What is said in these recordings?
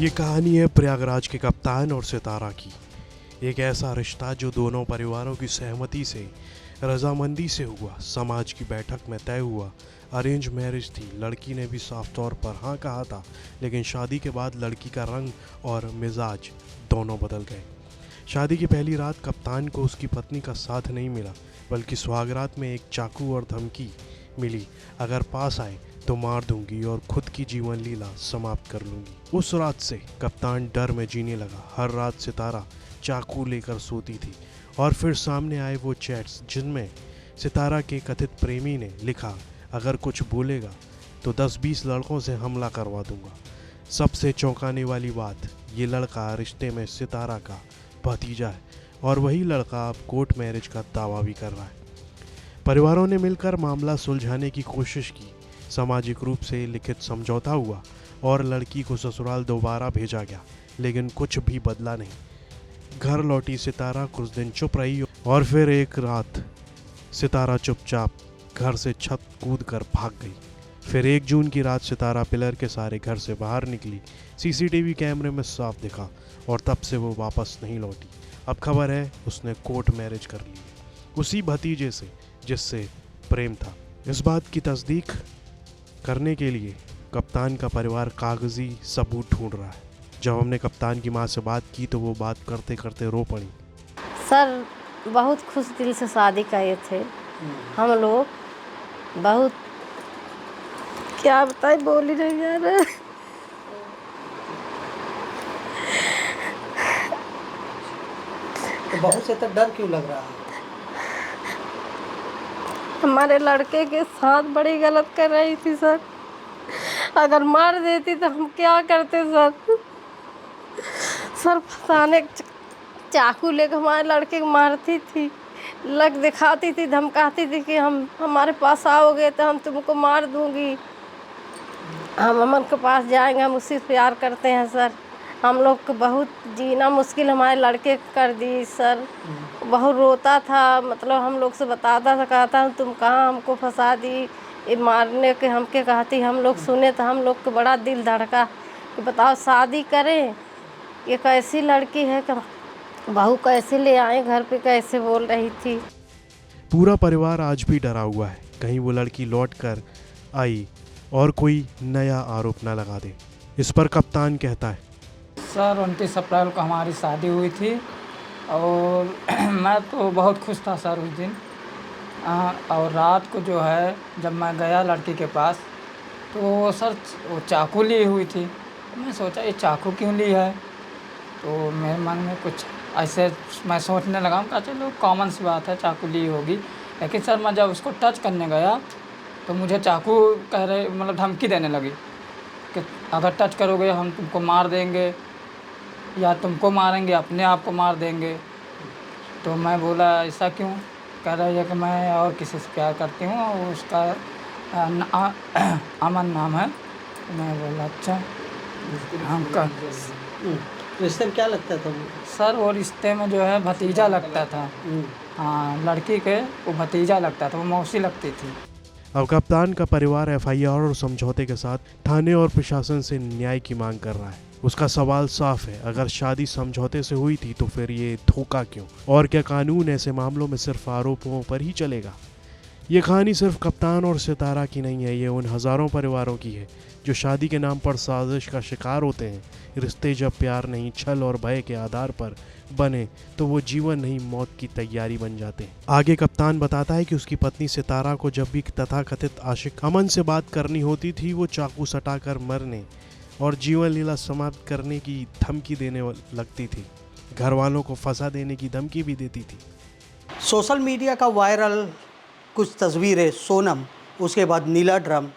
ये कहानी है प्रयागराज के कप्तान और सितारा की। एक ऐसा रिश्ता जो दोनों परिवारों की सहमति से, रजामंदी से हुआ, समाज की बैठक में तय हुआ। अरेंज मैरिज थी। लड़की ने भी साफ तौर पर हाँ कहा था, लेकिन शादी के बाद लड़की का रंग और मिजाज दोनों बदल गए। शादी की पहली रात कप्तान को उसकी पत्नी का साथ नहीं मिला, बल्कि सुहागरात में एक चाकू और धमकी मिली, अगर पास आए तो मार दूंगी और खुद की जीवन लीला समाप्त कर लूंगी। उस रात से कप्तान डर में जीने लगा। हर रात सितारा चाकू लेकर सोती थी और फिर सामने आए वो चैट्स जिनमें सितारा के कथित प्रेमी ने लिखा, अगर कुछ बोलेगा तो 10-20 लड़कों से हमला करवा दूंगा। सबसे चौंकाने वाली बात, ये लड़का रिश्ते में सितारा का भतीजा है और वही लड़का अब कोर्ट मैरिज का दावा भी कर रहा है। परिवारों ने मिलकर मामला सुलझाने की कोशिश की। सामाजिक रूप से लिखित समझौता हुआ और लड़की को ससुराल दोबारा भेजा गया, लेकिन कुछ भी बदला नहीं। घर लौटी सितारा कुछ दिन चुप रही और फिर एक रात सितारा चुपचाप घर से छत कूद कर भाग गई। फिर 1 जून की रात सितारा पिलर के सारे घर से बाहर निकली। सीसीटीवी कैमरे में साफ दिखा और तब से वो वापस नहीं लौटी। अब खबर है उसने कोर्ट मैरिज कर ली, उसी भतीजे से जिससे प्रेम था। इस बात की तस्दीक करने के लिए कप्तान का परिवार कागजी सबूत ढूंढ रहा है। जब हमने कप्तान की मां से बात की तो वो बात करते करते रो पड़ी। सर, बहुत खुश दिल से शादी किए थे हम लोग। बहुत क्या बताए, बोल ही नहीं जा रहा। तो बहुत से तक डर क्यों लग रहा है? हमारे लड़के के साथ बड़ी गलत कर रही थी सर। अगर मार देती तो हम क्या करते सर? सर फसाने चाकू लेकर हमारे लड़के को मारती थी, लग दिखाती थी, धमकाती थी कि हम हमारे पास आओगे तो हम तुमको मार दूंगी, हम अमन के पास जाएंगे, हम उससे प्यार करते हैं सर। हम लोग को बहुत जीना मुश्किल हमारे लड़के कर दी सर। बहुत रोता था, मतलब हम लोग से बताता था, कहता तुम कहाँ हमको फंसा दी, ये मारने के हमके कहती। हम लोग सुने तो हम लोग को बड़ा दिल धड़का कि बताओ शादी करें, ये कैसी लड़की है, बहू कैसे ले आए घर पे, कैसे बोल रही थी। पूरा परिवार आज भी डरा हुआ है, कहीं वो लड़की लौट कर आई और कोई नया आरोप न लगा दे। इस पर कप्तान कहता है, सर 29 अप्रैल को हमारी शादी हुई थी और मैं तो बहुत खुश था सर उस दिन। और रात को जो है जब मैं गया लड़की के पास तो सर वो चाकू ली हुई थी। मैं सोचा ये चाकू क्यों ली है, तो मेरे मन में कुछ ऐसे मैं सोचने लगा, कहा चलो कॉमन सी बात है, चाकू ली होगी। लेकिन सर मैं जब उसको टच करने गया तो मुझे चाकू कह रहे, मतलब धमकी देने लगी कि अगर टच करोगे हम तुमको मार देंगे या तुमको मारेंगे, अपने आप को मार देंगे। तो मैं बोला ऐसा क्यों? कह रही है कि मैं और किसी से प्यार करती हूँ और उसका अमन नाम है। मैं बोला अच्छा हम का रिश्ते में क्या लगता था वो? सर वो रिश्ते में जो है भतीजा लगता था। हाँ, लड़की के वो भतीजा लगता था, वो मौसी लगती थी। अब कप्तान का परिवार एफआईआर और समझौते के साथ थाने और प्रशासन से न्याय की मांग कर रहा है। उसका सवाल साफ है, अगर शादी समझौते से हुई थी तो फिर ये धोखा क्यों? और क्या कानून ऐसे मामलों में सिर्फ आरोपों पर ही चलेगा? ये कहानी सिर्फ कप्तान और सितारा की नहीं है, ये उन हज़ारों परिवारों की है जो शादी के नाम पर साजिश का शिकार होते हैं। रिश्ते जब प्यार नहीं, छल और भय के आधार पर बने तो वो जीवन नहीं, मौत की तैयारी बन जाते हैं। आगे कप्तान बताता है कि उसकी पत्नी सितारा को जब भी तथाकथित आशिक अमन से बात करनी होती थी, वो चाकू सटाकर मरने और जीवन लीला समाप्त करने की धमकी देने लगती थी। घर वालों को फंसा देने की धमकी भी देती थी। सोशल मीडिया का वायरल कुछ तस्वीरें सोनम, उसके बाद नीला ड्रम,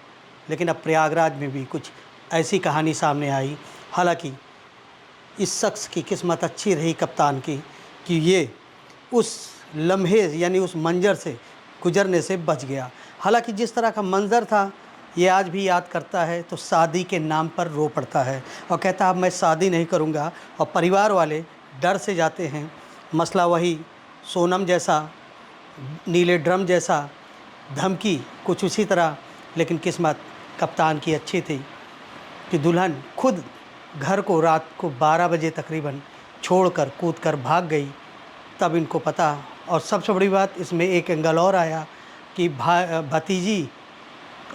लेकिन अब प्रयागराज में भी कुछ ऐसी कहानी सामने आई। हालांकि इस शख्स की किस्मत अच्छी रही कप्तान की कि ये उस लम्हे यानी उस मंजर से गुजरने से बच गया। हालांकि जिस तरह का मंजर था ये आज भी याद करता है तो शादी के नाम पर रो पड़ता है और कहता है मैं शादी नहीं करूँगा, और परिवार वाले डर से जाते हैं। मसला वही सोनम जैसा, नीले ड्रम जैसा, धमकी कुछ उसी तरह। लेकिन किस्मत कप्तान की अच्छी थी कि दुल्हन खुद घर को रात को 12 बजे तकरीबन छोड़कर कूदकर भाग गई, तब इनको पता। और सबसे बड़ी बात इसमें एक एंगल और आया कि भतीजी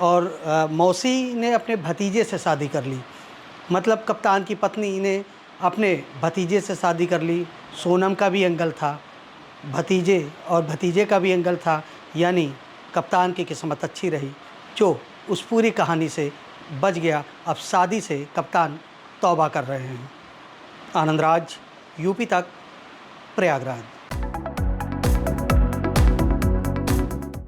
और मौसी ने अपने भतीजे से शादी कर ली, मतलब कप्तान की पत्नी ने अपने भतीजे से शादी कर ली। सोनम का भी एंगल था, भतीजे और भतीजे का भी एंगल था, यानी कप्तान की किस्मत अच्छी रही जो उस पूरी कहानी से बच गया। अब शादी से कप्तान तौबा कर रहे हैं। आनंद राज, यूपी तक, प्रयागराज।